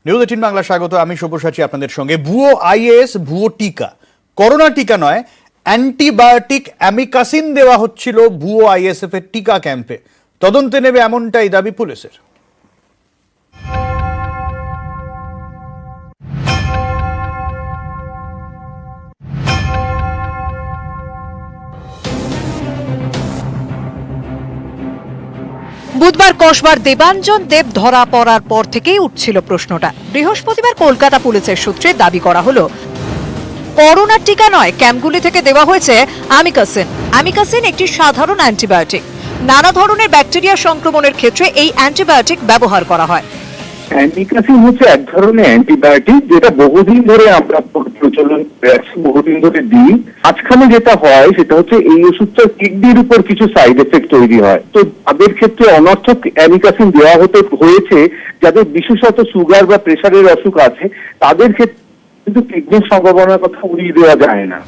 News 18 Bangla স্বাগত। আমি সব্যসাচী আপনাদের সঙ্গে। ভুয়ো আইএএস, ভুয়ো টিকা, করোনা টিকা নয়, অ্যান্টিবায়োটিক অ্যামিকাসিন দেওয়া হচ্ছিল ভুয়ো আইএসএফ এর টিকা ক্যাম্পে। তদন্তে নেবে এমনটাই দাবি পুলিশের। বুধবার কসবার দেবাঞ্জন দেব ধরা পড়ার পর থেকেই উঠছিল প্রশ্নটা। বৃহস্পতিবার কলকাতা পুলিশের সূত্রে দাবি করা হলো, করোনা টিকা নয়, ক্যাম্পগুলি থেকে দেওয়া হয়েছে অ্যামিকাসিন। অ্যামিকাসিন একটি সাধারণ অ্যান্টিবায়োটিক। নানা ধরনের ব্যাকটেরিয়া সংক্রমণের ক্ষেত্রে এই অ্যান্টিবায়োটিক ব্যবহার করা হয়। অ্যামিকাসিন হচ্ছে এক ধরনের অ্যান্টিবায়োটিক, যেটা বহুদিন ধরে আমরা প্রচলন বহুদিন ধরে দিই। মাঝখানে যেটা হয় সেটা হচ্ছে এই ওষুধটা কিডনির উপর কিছু সাইড এফেক্ট তৈরি হয়। তো তাদের ক্ষেত্রে অনর্থক অ্যামিকাসিন দেওয়া হয়েছে যাদের বিশেষত সুগার বা প্রেশারের অসুখ আছে, তাদের ক্ষেত্রে কিন্তু কিডনির সম্ভাবনার কথা উড়িয়ে দেওয়া যায় না।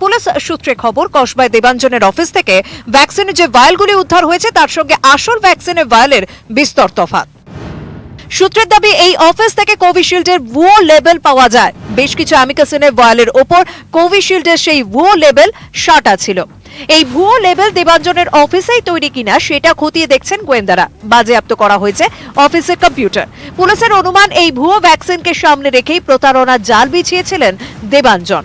পুলিশ সূত্রে খবর, কসবায় দেবাঞ্জনের অফিস থেকে ভ্যাকসিনের যে ভায়ালগুলি উদ্ধার হয়েছে তার সঙ্গে আসল ভ্যাকসিনের ভায়ালের বিস্তর তফাৎ। সূত্রের দাবি, এই অফিস থেকে কোভিশিল্ডের ভুয়ো লেবেল পাওয়া যায়। বেশ কিছু অ্যামিকাসিনের ভায়ালের ওপর কোভিশিল্ডের সেই ভুয়ো লেবেল সাটা ছিল। এই ভুয়ো লেবেল দেবাঞ্জনের অফিসেই তৈরি কিনা সেটা খতিয়ে দেখছেন গোয়েন্দারা। বাজেয়াপ্ত করা হয়েছে অফিসের কম্পিউটার। পুলিশের অনুমান, এই ভুয়ো ভ্যাকসিনকে সামনে রেখেই প্রতারণার জাল বিছিয়েছিলেন দেবাঞ্জন।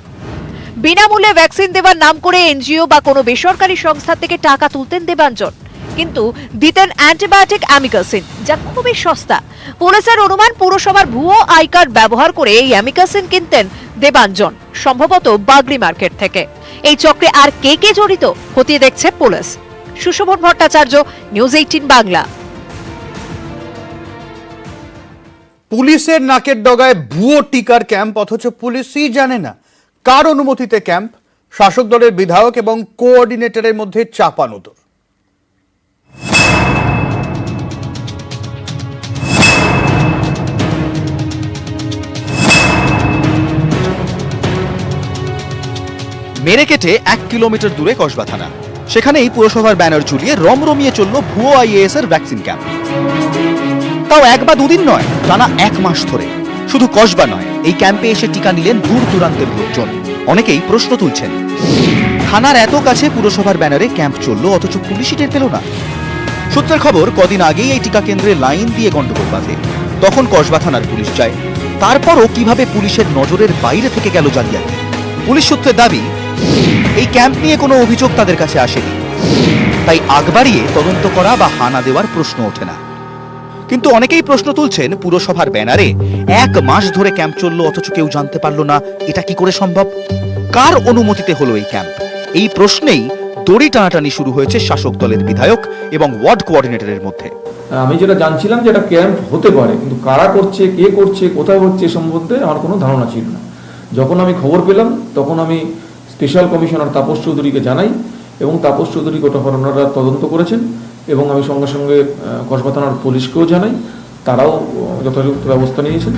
বিনামূল্যে ভ্যাকসিন দেওয়ার নাম করে এনজিও বা কোনো বেসরকারি সংস্থা থেকে টাকা তুলতেন দেবাঞ্জন, কিন্তু দিতেন অ্যান্টিবায়োটিক অ্যামিকাসিন, যা খুবই সস্তা। পুলিশের অনুমান, পুরসভার ভুয়ো আই কার্ড ব্যবহার করে এই অ্যামিকাসিন কিনতেন দেবাঞ্জন, সম্ভবত বাগড়ি মার্কেট থেকে। এই চক্রে আর কে কে জড়িত খতিয়ে দেখছে পুলিশ। সুশোভন ভট্টাচার্য, নিউজ 18 বাংলা। পুলিশের নাকের ডগায় ভুয়ো টিকার ক্যাম্প, অথচ পুলিশই জানে না কার অনুমতিতে ক্যাম্প। শাসক দলের বিধায়ক এবং কোঅর্ডিনেটরের মধ্যে চাপানোতর। মেরে কেটে 1 কিলোমিটার দূরে কসবা থানা, সেখানেই পুরসভার ব্যানার ঝুলিয়ে রমরমিয়ে চলল ভুয়ো আইএএস এর ভ্যাকসিন ক্যাম্প। তাও 1 বা 2 দিন নয়, টানা 1 মাস ধরে। শুধু কসবা নয়, এই ক্যাম্পে এসে টিকা নিলেন দূর দূরান্তের লোকজন। অনেকেই প্রশ্ন তুলছেন, থানার এত কাছে পুরসভার ব্যানারে ক্যাম্প চলল, অথচ পুলিশই টের পেল না। সূত্রের খবর, কদিন আগেই এই টিকা কেন্দ্রে লাইন দিয়ে গন্ডগোল বাঁধে। তখন কসবা থানার পুলিশ যায়। তারপরও কিভাবে পুলিশের নজরের বাইরে থেকে গেল জালিয়াতি। পুলিশ সূত্রের দাবি, এই ক্যাম্প নিয়ে কোনো অভিযোগ তাদের কাছে আসেনি, তাই আগ বাড়িয়ে তদন্ত করা বা হানা দেওয়ার প্রশ্ন ওঠে না। কিন্তু অনেকেই প্রশ্ন তুলছেন, পুরসভার ব্যানারে 1 মাস ধরে ক্যাম্প চলল, অথচ কেউ জানতে পারল না। এটা কি করে সম্ভব? কার অনুমতিতে হলো এই ক্যাম্প? এই প্রশ্নেই দড়ি টানাটানি শুরু হয়েছে শাসক দলের বিধায়ক এবং ওয়ার্ড কোঅর্ডিনেটরের মধ্যে। আমি যেটা জানছিলাম যে এটা ক্যাম্প হতে পারে, কিন্তু কারা করছে, কে করছে, কোথায় হচ্ছে এ সম্বন্ধে আমার কোনো ধারণা ছিল না। যখন আমি খবর পেলাম তখন আমি স্পেশাল কমিশনার তাপস চৌধুরীকে জানাই, এবং তাপস চৌধুরী গোটা ঘটনাটা তদন্ত করেছেন, এবং আমি সঙ্গে সঙ্গে কসবা থানার পুলিশকেও জানাই, তারাও যথাযথ ব্যবস্থা নিয়েছেন।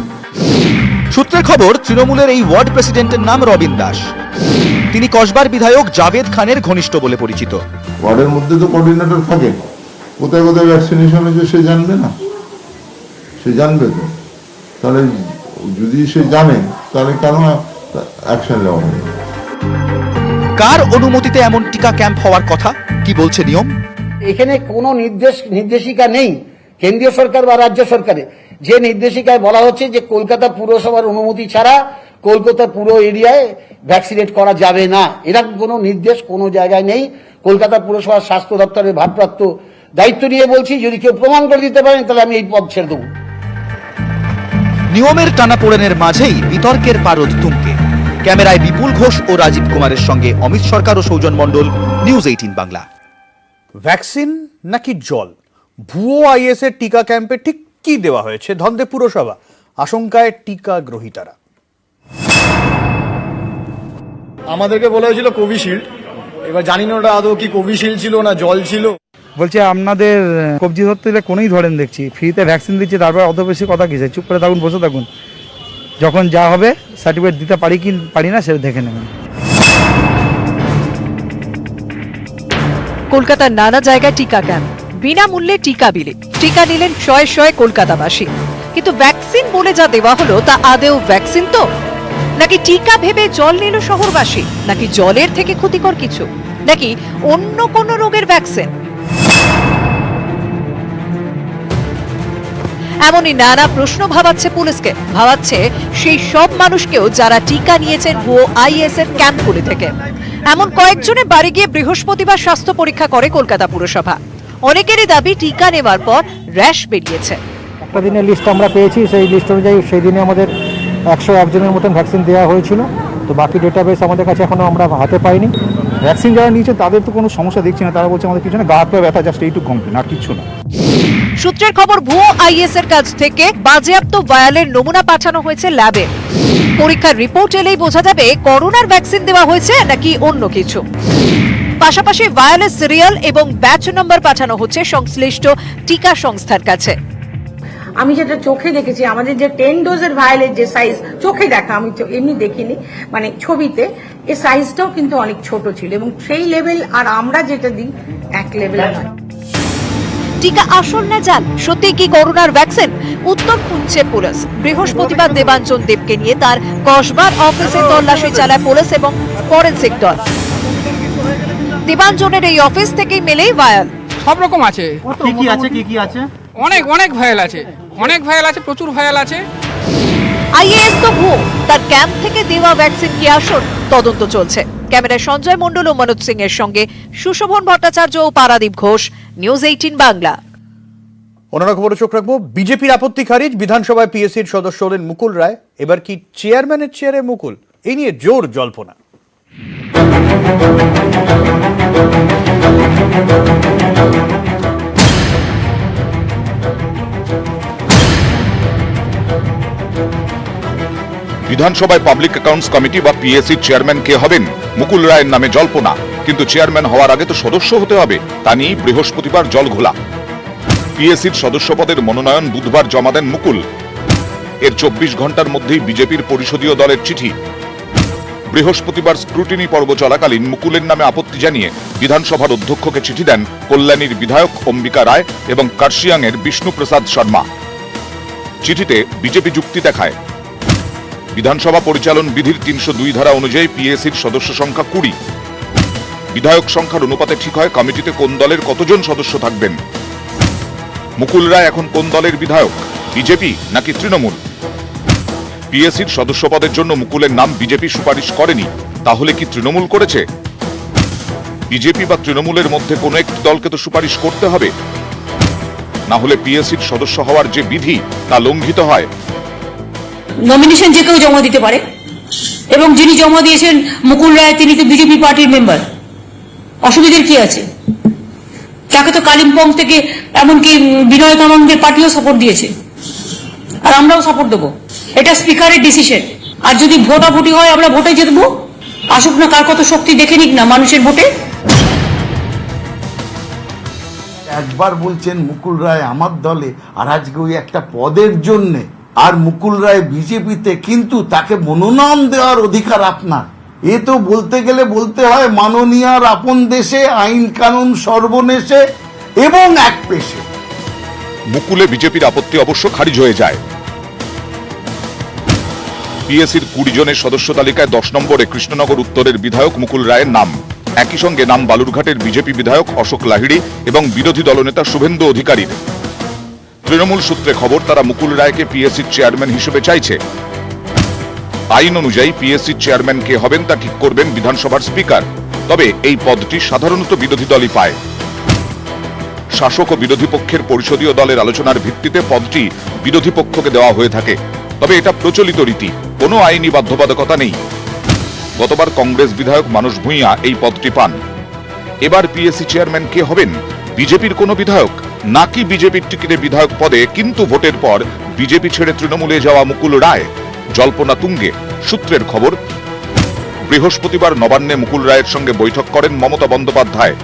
সূত্রের খবর, তৃণমূলের এই ওয়ার্ড প্রেসিডেন্টের নাম রবিন দাস। তিনি কসবার বিধায়ক জাভেদ খানের ঘনিষ্ঠ বলে পরিচিত। ওয়ার্ডের মধ্যে তো কোঅর্ডিনেটর থাকে, কোথায় কোথায় ভ্যাকসিনেশন হয়েছে সে জানবে না? সে জানবে তো। তাহলে যদি সে জানে, তাহলে কেন অ্যাকশন নেওয়া হবে? কার অনুমতিতে এমন টিকা ক্যাম্প হওয়ার কথা, কি বলছে নিয়ম? এখানে কোনো নির্দেশিকা নেই কেন্দ্রীয় সরকার বা রাজ্য সরকারের। যে নির্দেশিকায় বলা হচ্ছে যে কলকাতা পুরসভার অনুমতি ছাড়া কলকাতা পুরো এরিয়ায় ভ্যাকসিনেট করা যাবে না, এরকম কোনো নির্দেশ কোনো জায়গায় নেই। কলকাতা পুরসভার স্বাস্থ্য দপ্তরের ভারপ্রাপ্ত দায়িত্ব নিয়ে বলছি, যদি কেউ প্রমাণ করে দিতে পারেন তাহলে আমি এই পদ ছেড়ে দেবো। নিয়মের টানাপোড়েনের মাঝেই বিতর্কের পারদ তুঙ্গে। ক্যামেরায় বিপুল ঘোষ ও রাজীব কুমারের সঙ্গে অমিত সরকার ও সৌজন মণ্ডল, নিউজ 18 বাংলা। ভ্যাকসিন নাকি জল? ভুয়ো আইএস এর টিকা ক্যাম্পে ঠিক কি দেওয়া হয়েছে ধন্দে পুরসভা? আশঙ্কায় টিকা গ্রহীতারা। আমাদেরকে বলা হয়েছিল কোভিশিল্ড, এবার জানি না ওটা আদৌ কি কোভিশিল্ড ছিল না জল ছিল। বলছে আপনাদের কবজি ধরতে গেলে কোনোই ধরেন, দেখছি ফ্রিতে ভ্যাকসিন দিচ্ছে, তারপর অত বেশি কথা কিসে? চুপ করে থাকুন, বসে থাকুন, যখন যা হবে সার্টিফিকেট দিতে পারি কি পারি না সেটা দেখে নেবেন। কলকাতার নানা জায়গায় টিকা ক্যাম্প, বিনামূল্যে টিকা বিলি। টিকা নিলেন শয়ে শয়ে কলকাতাবাসী। কিন্তু ভ্যাকসিন বলে যা দেওয়া হলো তা আদেও ভ্যাকসিন তো, নাকি টিকা ভেবে জল নিল শহরবাসী, নাকি জলের থেকে ক্ষতিকর কিছু, নাকি অন্য কোনো রোগের ভ্যাকসিন? এমনই নানা প্রশ্ন ভাবাচ্ছে পুলিশকে, ভাবাচ্ছে সেই সব মানুষকেও যারা টিকা নিয়েছেন ভুয়ো আইএস এর ক্যাম্পগুলি থেকে। এমন কয়েকজনের বাড়ি গিয়ে বৃহস্পতিবার স্বাস্থ্য পরীক্ষা করে কলকাতা পুরসভা। অনেকেরই দাবি টিকা নেওয়ার পর র্যাশ বেরিয়েছে। একটা দিনের লিস্ট আমরা পেয়েছি, সেই লিস্ট অনুযায়ী সেই দিনে আমাদের 101 জনের মতন ভ্যাকসিন দেওয়া হয়েছিল। তো বাকি ডেটাবেস আমাদের কাছে এখনো আমরা হাতে পাইনি। ভ্যাকসিন যারা নিয়েছে তাদের তো কোনো সমস্যা দেখছি না, তারা বলছে আমাদের কিছু না, গা হাত পা ব্যথা, জাস্ট এইটুকু কমপ্লেন, আর কিছু না। সূত্রের খবর, ভুয়ো আইএস এর কাছ থেকে বাজেয়াপ্ত ভায়ালের নমুনা পাঠানো হয়েছে ল্যাবে। পরীক্ষার রিপোর্ট এলেই বোঝা যাবে করোনার ভ্যাকসিন দেওয়া হয়েছে নাকি অন্য কিছু। পাশাপাশি ভায়ালের সিরিয়াল এবং ব্যাচ নম্বর পাঠানো হচ্ছে সংশ্লিষ্ট টিকা সংস্থার কাছে। আমি যেটা চোখে দেখেছি, আমাদের যে 10 ডোজের ভায়োলের যে সাইজ চোখে দেখা, আমি এমনি দেখিনি, মানে ছবিতে এই সাইজটাও কিন্তু অনেক ছোট ছিল, এবং সেই লেভেল আর আমরা যেটা দিই এক লেভেল নয়। টিকা আসল না জাল? সত্যি কি করোনার ভ্যাকসিন? উত্তর খুঁজছে পুলিশ। বৃহস্পতিবার দেবাঞ্জন দেবকে নিয়ে তার কসবার অফিসে তল্লাশি চালায় পুলিশ এবং ফরেনসিক দল। দেবাঞ্জনের এই অফিস থেকেই মেলেই ভায়াল। সব রকম আছে। কি আছে? অনেক ভায়াল আছে, প্রচুর ভায়াল আছে। আইএএস তো ভুয়ো, তার ক্যাম্প থেকে দেওয়া ভ্যাকসিন কি আসল? তদন্ত চলছে। ক্যামেরায় সঞ্জয় মণ্ডল ও মনোজ সিং এর সঙ্গে সুশোভন ভট্টাচার্য ও পারাদীপ ঘোষ, নিউজ 18 বাংলা। অন্যান্য খবরে চোখ রাখবো। বিজেপির আপত্তি খারিজ, বিধানসভায় পিএসসির সদস্য হলেন মুকুল রায়। এবার কি চেয়ারম্যানের চেয়ারে মুকুল? এই নিয়ে জোর জল্পনা। বিধানসভায় পাবলিক অ্যাকাউন্টস কমিটি বা পিএসসির চেয়ারম্যান কে হবেন? মুকুল রায়ের নামে জল্পনা। কিন্তু চেয়ারম্যান হওয়ার আগে তো সদস্য হতে হবে, তা নিয়ে বৃহস্পতিবার জলঘোলা। পিএসসির সদস্য পদের মনোনয়ন বুধবার জমা দেন মুকুল। এর 24 ঘন্টার মধ্যেই বিজেপির পরিষদীয় দলের চিঠি। বৃহস্পতিবার স্ক্রুটিনি পর্ব চলাকালীন মুকুলের নামে আপত্তি জানিয়ে বিধানসভার অধ্যক্ষকে চিঠি দেন কল্যাণীর বিধায়ক অম্বিকা রায় এবং কার্শিয়াংয়ের বিষ্ণুপ্রসাদ শর্মা। চিঠিতে বিজেপি যুক্তি দেখায়, বিধানসভা পরিচালন বিধির 302 ধারা অনুযায়ী পিএসসির সদস্য সংখ্যা 20। বিধায়ক সংখ্যার অনুপাতে ঠিক হয় কমিটিতে কোন দলের কতজন সদস্য থাকবেন। মুকুল রায় এখন কোন দলের বিধায়ক, বিজেপি নাকি তৃণমূল? পিএসসির সদস্য পদের জন্য মুকুলের নাম বিজেপি সুপারিশ করেনি, তাহলে কি তৃণমূল করেছে? বিজেপি বা তৃণমূলের মধ্যে কোনো একটি দলকে তো সুপারিশ করতে হবে, না হলে পিএসসির সদস্য হওয়ার যে বিধি তা লঙ্ঘিত হয়। নমিনেশন যে কেউ জমা দিতে পারে, এবং যিনি জমা দিয়েছেন মুকুল রায়, তিনি তো বিজেপি পার্টির মেম্বার। অসুবিধার কি আছে? তাকে তো কালিম্পং থেকে এমনকি বিনয় তামাংদের পার্টিও সাপোর্ট দিয়েছে, আর আমরাও সাপোর্ট দেবো। এটা স্পিকারের ডিসিশন। আর যদি ভোটাভুটি হয়, আমরা ভোটে জিতবো। আসুক না, কার কত শক্তি দেখে নিক না মানুষের ভোটে। একবার বলছেন মুকুল রায় আমার দলে, আর আজকে ওই একটা পদের জন্যে, আর মুকুল রায় বিজেপিতে, কিন্তু তাকে মনোনয়ন দেওয়ার অধিকার আপনার। এ তো বলতে গেলে বলতে হয় মাননীয়ার আপন দেশে, আইন কানুন সর্বনেশে এবং এক পেশে। মুকুলে বিজেপির আপত্তি অবশ্য খারিজ হয়ে যায়। পিএসসির 20 জনের সদস্য তালিকায় 10 নম্বরে কৃষ্ণনগর উত্তরের বিধায়ক মুকুল রায়ের নাম। একই সঙ্গে নাম বালুরঘাটের বিজেপি বিধায়ক অশোক লাহিড়ী এবং বিরোধী দলনেতা শুভেন্দু অধিকারীর। তৃণমূল সূত্রে খবর, তারা মুকুল রায়কে পিএসসির চেয়ারম্যান হিসেবে চাইছে। আইন অনুযায়ী পিএসসির চেয়ারম্যান কে হবেন তা ঠিক করবেন বিধানসভার স্পিকার। তবে এই পদটি সাধারণত বিরোধী দলই পায়। শাসক ও বিরোধী পক্ষের পরিষদীয় দলের আলোচনার ভিত্তিতে পদটি বিরোধী পক্ষকে দেওয়া হয়ে থাকে। তবে এটা প্রচলিত রীতি, কোনো আইনি বাধ্যবাধকতা নেই। গতবার কংগ্রেস বিধায়ক মানস ভূঁইয়া এই পদটি পান। এবার পিএসসি চেয়ারম্যান কে হবেন? বিজেপির কোনো বিধায়ক, নাকি বিজেপির টিকিটে বিধায়ক পদে কিন্তু ভোটের পর বিজেপি ছেড়ে তৃণমূলে যাওয়া মুকুল রায়? জল্পনা তুঙ্গে। সূত্রের খবর, বৃহস্পতিবার নবান্নে মুকুল রায়ের সঙ্গে বৈঠক করেন মমতা বন্দ্যোপাধ্যায়।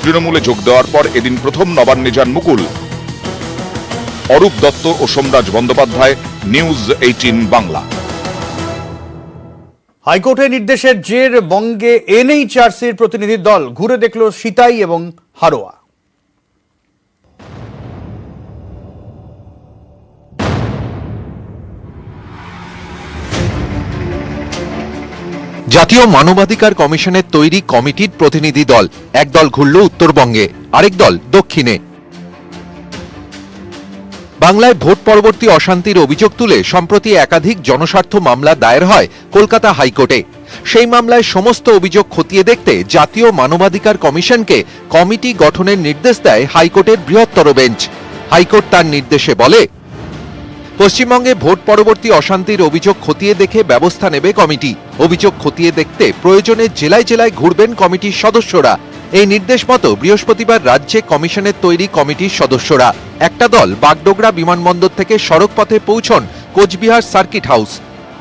তৃণমূলে যোগ দেওয়ার পর এদিন প্রথম নবান্নে যান মুকুল। অরূপ দত্ত ও সোমরাজ বন্দ্যোপাধ্যায়, নিউজ 18 বাংলা। হাইকোর্টের নির্দেশের জের বঙ্গে এনএইচআরসির প্রতিনিধির দল ঘুরে দেখল সিতাই এবং হারোয়া। জাতীয় মানবাধিকার কমিশনের তৈরি কমিটির প্রতিনিধি দল একদল ঘুরল উত্তরবঙ্গে, আরেক দল দক্ষিণে। বাংলায় ভোট পরবর্তী অশান্তির অভিযোগ তুলে সম্প্রতি একাধিক জনস্বার্থ মামলা দায়ের হয় কলকাতা হাইকোর্টে। সেই মামলায় সমস্ত অভিযোগ খতিয়ে দেখতে জাতীয় মানবাধিকার কমিশনকে কমিটি গঠনের নির্দেশ দেয় হাইকোর্টের বৃহত্তর বেঞ্চ। হাইকোর্ট তার নির্দেশে বলে, পশ্চিমবঙ্গে ভোট পরবর্তী অশান্তির অভিযোগ খতিয়ে দেখে ব্যবস্থা নেবে কমিটি। অভিযোগ খতিয়ে দেখতে প্রয়োজনে জেলায় জেলায় ঘুরবেন কমিটির সদস্যরা। এই নির্দেশ মতো বৃহস্পতিবার রাজ্যে কমিশনের তৈরি কমিটির সদস্যরা একটা দল বাগডোগরা বিমানবন্দর থেকে সড়ক পথে পৌঁছন Cooch Behar circuit house.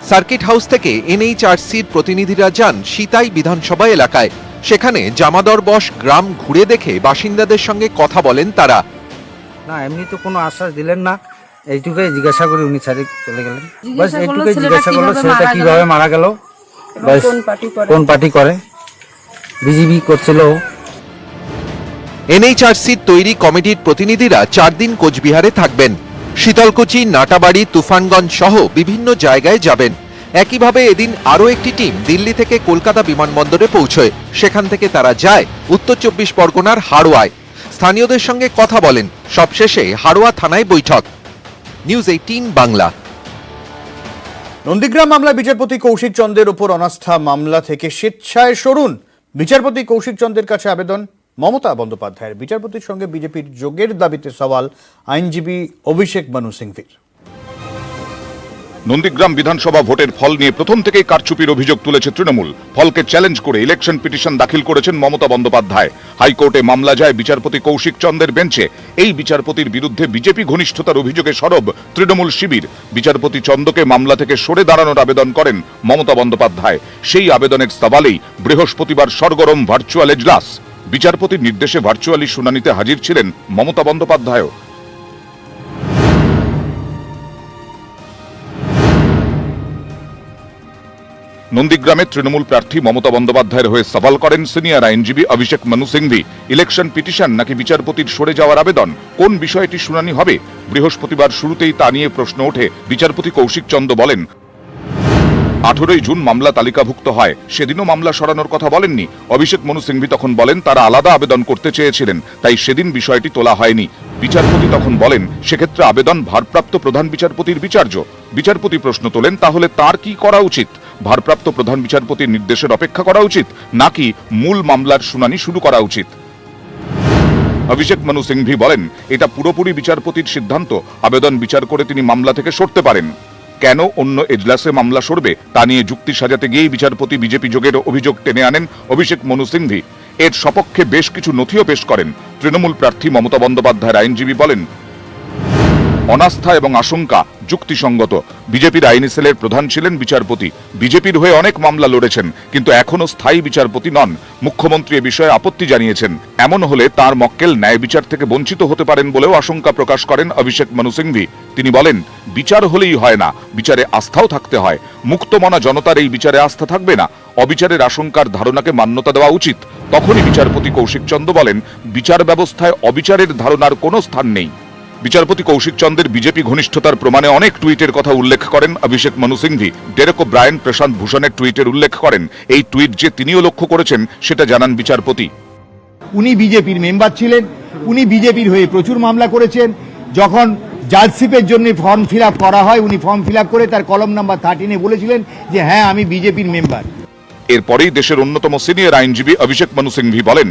Circuit house থেকে এনএইচআরসির প্রতিনিধিরা যান সিতাই বিধানসভা এলাকায়। সেখানে জামাদরবশ গ্রাম ঘুরে দেখে বাসিন্দাদের সঙ্গে কথা বলেন তারা। না, এমনি তো কোনো আশ্বাস দিলেন না, এইটুকুই জিজ্ঞাসা করে উনি ছাড়ে চলে গেলেন। বাস এইটুকুই জিজ্ঞাসা করলো ছেলেটা কিভাবে মারা গেল, কোন পার্টি করে, বিজেপি করছিল। এনএইচআরসির তৈরি কমিটির প্রতিনিধিরা 4 দিন কোচবিহারে থাকবেন। শীতলকুচি, নাটাবাড়ি, তুফানগঞ্জ সহ বিভিন্ন জায়গায় যাবেন। একইভাবে এদিন আরও একটি টিম দিল্লি থেকে কলকাতা বিমানবন্দরে পৌঁছয়। সেখান থেকে তারা যায় উত্তর 24 পরগনার হাড়োয়ায়, স্থানীয়দের সঙ্গে কথা বলেন। সবশেষে হাড়োয়া থানায় বৈঠক। নিউজ 18 বাংলা। নন্দীগ্রাম মামলায় বিচারপতি কৌশিক চন্দ্রের ওপর অনাস্থা মামলা থেকে স্বেচ্ছায় সরুন। বিচারপতি কৌশিক চন্দ্রের কাছে আবেদন মমতা বন্দ্যোপাধ্যায়ের। বিচারপতির সঙ্গে বিজেপির যোগের দাবিতে সওয়াল আইনজীবী অভিষেক মনু সিংভির। নন্দীগ্রাম বিধানসভা ভোটের ফল নিয়ে প্রথম থেকেই কারচুপির অভিযোগ তুলেছে তৃণমূল। ফলকে চ্যালেঞ্জ করে ইলেকশন পিটিশন দাখিল করেছেন মমতা বন্দ্যোপাধ্যায়। হাইকোর্টে মামলা যায় বিচারপতি কৌশিক চন্দ্রের বেঞ্চে। এই বিচারপতির বিরুদ্ধে বিজেপি ঘনিষ্ঠতার অভিযোগে সরব তৃণমূল শিবির। বিচারপতি চন্দ্রকে মামলা থেকে সরে দাঁড়ানোর আবেদন করেন মমতা বন্দ্যোপাধ্যায়। সেই আবেদনের সওয়ালেই বৃহস্পতিবার সরগরম ভার্চুয়াল এজলাস। বিচারপতির নির্দেশে ভার্চুয়ালি শুনানিতে হাজির ছিলেন মমতা বন্দ্যোপাধ্যায়ও। নন্দীগ্রামে তৃণমূল প্রার্থী মমতা বন্দ্যোপাধ্যায়ের হয়ে সওয়াল করেন সিনিয়র আইনজীবী অভিষেক মনু সিংভি। ইলেকশন পিটিশন নাকি বিচারপতির সরে যাওয়ার আবেদন, কোন বিষয়টি শুনানি হবে? বৃহস্পতিবার শুরুতেই তা নিয়ে প্রশ্ন ওঠে। বিচারপতি কৌশিক চন্দ্র বলেন, 18 জুন মামলা তালিকাভুক্ত হয়, সেদিনও মামলা সরানোর কথা বলেননি। অভিষেক মনু সিংভি তখন বলেন তারা আলাদা আবেদন করতে চেয়েছিলেন, তাই সেদিন বিষয়টি তোলা হয়নি। বিচারপতি তখন বলেন সেক্ষেত্রে আবেদন ভারপ্রাপ্ত প্রধান বিচারপতির বিচার্য। বিচারপতি প্রশ্ন তোলেন, তাহলে তার কি করা উচিত? ভারপ্রাপ্ত প্রধান বিচারপতির নির্দেশের অপেক্ষা করা উচিত নাকি মূল মামলার শুনানি শুরু করা উচিত? অভিষেক মনু সিংভি বলেন এটা পুরোপুরি বিচারপতির সিদ্ধান্ত। আবেদন বিচার করে তিনি মামলা থেকে সরতে পারেন। কেন অন্য এজলাসে মামলা সরবে তা নিয়ে যুক্তি সাজাতে গিয়েই বিচারপতি বিজেপি যোগের অভিযোগ টেনে আনেন অভিষেক মনু সিংভি। এর সপক্ষে বেশ কিছু নথিও পেশ করেন। তৃণমূল প্রার্থী মমতা বন্দ্যোপাধ্যায়ের আইনজীবী বলেন, অনাস্থা এবং আশঙ্কা যুক্তিসঙ্গত। বিজেপির আইনি সেলের প্রধান ছিলেন বিচারপতি। বিজেপির হয়ে অনেক মামলা লড়েছেন, কিন্তু এখনো স্থায়ী বিচারপতি নন। মুখ্যমন্ত্রী এ বিষয়ে আপত্তি জানিয়েছেন। এমন হলে তার মক্কেল ন্যায় বিচার থেকে বঞ্চিত হতে পারেন বলেও আশঙ্কা প্রকাশ করেন অভিষেক মনু সিংভি। তিনি বলেন, বিচার হলেই হয় না, বিচারে আস্থাও থাকতে হয়। মুক্তমনা জনতার এই বিচারে আস্থা থাকবে না। অবিচারের আশঙ্কার ধারণাকে মান্যতা দেওয়া উচিত। তখনই বিচারপতি কৌশিক চন্দ্র বলেন, বিচার ব্যবস্থায় অবিচারের ধারণার কোনো স্থান নেই। বিচারপতি কৌশিক চন্দ্রের বিজেপি ঘনিষ্ঠতার প্রমাণে অনেক টুইটের কথা উল্লেখ করেন অভিষেক মনু সিংভি। ডেরেক ওব্রায়েন, প্রশান্ত ভূষণের টুইটের উল্লেখ করেন। এই টুইট যে তিনিও লক্ষ্য করেছেন সেটা জানান বিচারপতি। উনি বিজেপির মেম্বার ছিলেন, উনি বিজেপির হয়ে প্রচুর মামলা করেছেন। যখন জাজশিপের জন্য ফর্ম ফিল করা হয়, উনি ফর্ম ফিল করে তার কলম নাম্বার 13 বলেছিলেন যে হ্যাঁ আমি বিজেপির মেম্বার। এরপরেই দেশের অন্যতম সিনিয়র আইনজীবী অভিষেক মনু সিংভি বলেন,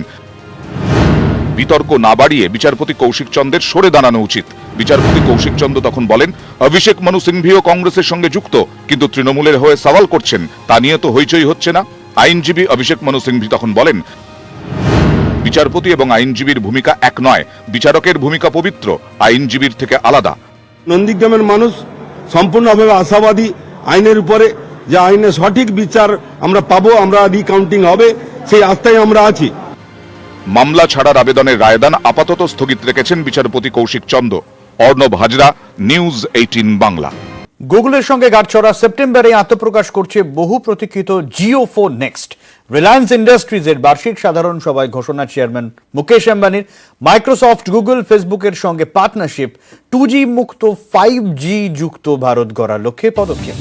বিতর্ক না বাড়িয়ে বিচারপতি কৌশিক চন্দ্রের সরে দাঁড়ানো উচিত। বিচারপতি কৌশিক চন্দ্র তখন বলেন, অভিষেক মনু সিংভিও কংগ্রেসের সঙ্গে যুক্ত, কিন্তু তৃণমূলের হয়ে সওয়াল করছেন, তা নিয়ে তো হইচই হচ্ছে না। আইনজীবী অভিষেক মনু সিংভি তখন বলেন, বিচারপতি এবং আইনজীবীর ভূমিকা এক নয়। বিচারকের ভূমিকা পবিত্র, আইনজীবীর থেকে আলাদা। নন্দীগ্রামের মানুষ সম্পূর্ণভাবে আশাবাদী আইনের উপরে, যে আইনের সঠিক বিচার আমরা পাবো, আমরা রিকাউন্টিং হবে, সেই আস্থায় আমরা আছি। মামলা ছাড়ার আবেদনের রায়দান আপাতত স্থগিত রেখেছেন বিচারপতি কৌশিক চন্দ্র। অর্ণব হাজরা, নিউজ 18 বাংলা। গুগলের সঙ্গে গাঁটছড়া সেপ্টেম্বরে আত্মপ্রকাশ করছে বহু প্রতীক্ষিত জিও ফোন নেক্সট। রিলায়েন্স ইন্ডাস্ট্রিজের বার্ষিক সাধারণ সভায় ঘোষণা চেয়ারম্যান মুকেশ আম্বানির। মাইক্রোসফট, গুগল, ফেসবুকের সঙ্গে পার্টনারশিপ। 2G মুক্ত 5G যুক্ত ভারত গড়ার লক্ষ্যে পদক্ষেপ।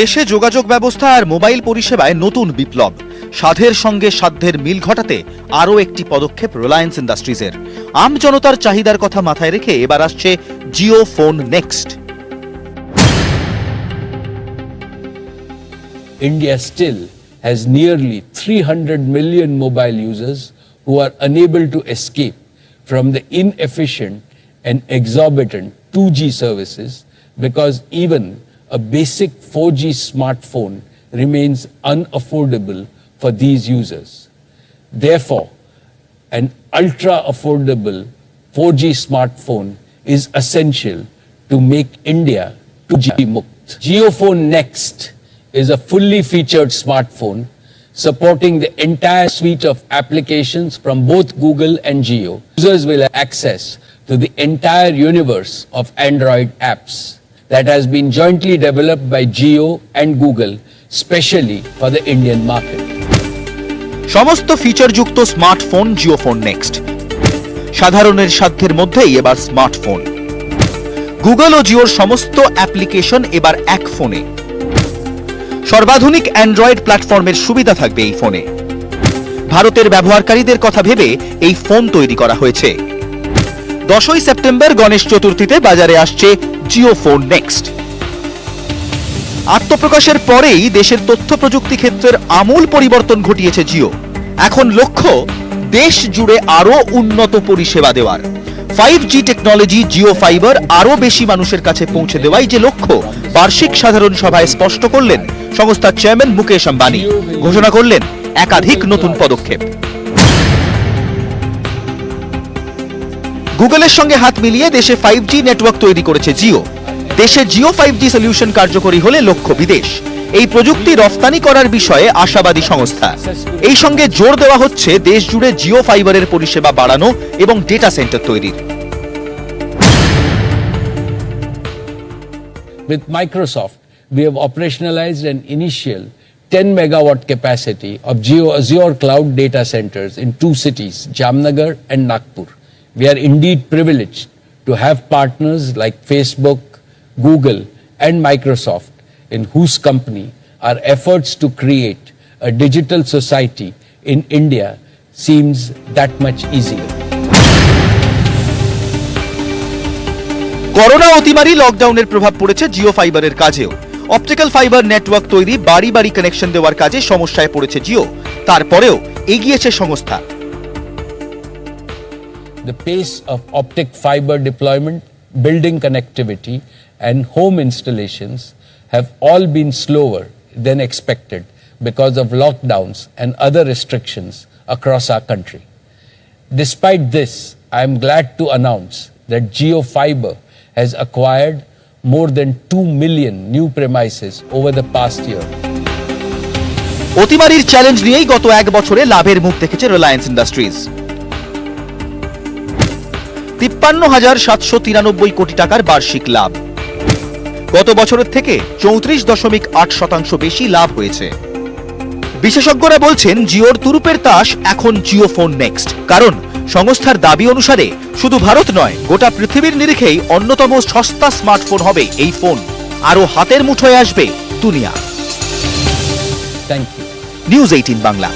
দেশে যোগাযোগ ব্যবস্থা আর মোবাইল পরিষেবায় নতুন বিপ্লব। সাধের সঙ্গে সাধ্যের মিল ঘটাতে আরও একটি পদক্ষেপ রিলায়েন্স ইন্ডাস্ট্রিজের। আম জনতার চাহিদার কথা মাথায় রেখে এবার আসছে Jio phone next. India still has nearly 300 million mobile users who are unable to escape from the inefficient and exorbitant 2G services because even a basic 4G smartphone remains unaffordable for these users. Therefore, an ultra-affordable 4G smartphone is essential to make India 2G mukt. JioPhone Next is a fully featured smartphone supporting the entire suite of applications from both Google and Jio. Users will have access to the entire universe of Android apps that has been jointly developed by Jio and Google, specially for the Indian market. সমস্ত ফিচারযুক্ত smartphone JioPhone next. সাধারণের সাধ্যের মধ্যেই এবার smartphone. Google ও জিওর সমস্ত application এবার এক ফোনে। সর্বাধুনিক অ্যান্ড্রয়েড প্ল্যাটফর্মের সুবিধা থাকবে এই ফোনে। ভারতের ব্যবহারকারীদের কথা ভেবে এই ফোন তৈরি করা হয়েছে। 10ই সেপ্টেম্বর গণেশ চতুর্থীতে বাজারে আসছে জিও ফোন নেক্সট। আত্মপ্রকাশের পরেই দেশের তথ্য প্রযুক্তি ক্ষেত্রের আমূল পরিবর্তন ঘটিয়েছে জিও। এখন লক্ষ্য দেশ জুড়ে আরো উন্নত পরিষেবা দেওয়ার। 5G টেকনোলজি জিও ফাইবার আরো বেশি মানুষের কাছে পৌঁছে দেওয়াই যে লক্ষ্য বার্ষিক সাধারণ সভায় স্পষ্ট করলেন সংস্থার চেয়ারম্যান মুকেশ আম্বানি। ঘোষণা করলেন একাধিক নতুন পদক্ষেপ। গুগলের সঙ্গে হাত মিলিয়ে দেশে 5G নেটওয়ার্ক তৈরি করেছে জিও। দেশে জিও 5G সলিউশন কার্যকরী হলে লক্ষ্য বিদেশ। এই প্রযুক্তি রফতানি করার বিষয়ে আশাবাদী সংস্থা। এই সঙ্গে জোর দেওয়া হচ্ছে দেশ জুড়ে জিও ফাইবারের পরিষেবা বাড়ানো এবং ডেটা সেন্টার তৈরির। With Microsoft, we have operationalized an initial 10 megawatt capacity of Jio Azure cloud data centers in 2 cities, Jamnagar and Nagpur. We are indeed privileged to have partners like Facebook, Google and Microsoft, in whose company our efforts to create a digital society in India seems that much easier. Corona অতিমারি লকডাউনের প্রভাব পড়েছে জিও ফাইবারের কাজেও। Optical fibre network তৈরি, বাড়ি বাড়ি connection দেওয়ার কাজে সমস্যায় পড়েছে জিও। তারপরেও এগিয়েছে সংস্থা। The pace of optic fiber deployment, building connectivity and home installations have all been slower than expected because of lockdowns and other restrictions across our country. Despite this, I am glad to announce that Jio Fiber has acquired more than 2 million new premises over the past year. অতিমারির challenge নিয়েই গত এক বছরে লাভের মুখ দেখেছে Reliance industries. 53,793 কোটি টাকার বার্ষিক লাভ। গত বছরের থেকে 34.8% বেশি লাভ হয়েছে। বিশেষজ্ঞরা বলছেন জিওর তুরুপের তাস এখন জিও ফোন নেক্সট। কারণ সংস্থার দাবি অনুসারে শুধু ভারত নয়, গোটা পৃথিবীর নিরিখেই অন্যতম সস্তা স্মার্টফোন হবে এই ফোন। আরো হাতের মুঠোয় আসবে দুনিয়া। Thank you. নিউজ 18 বাংলা।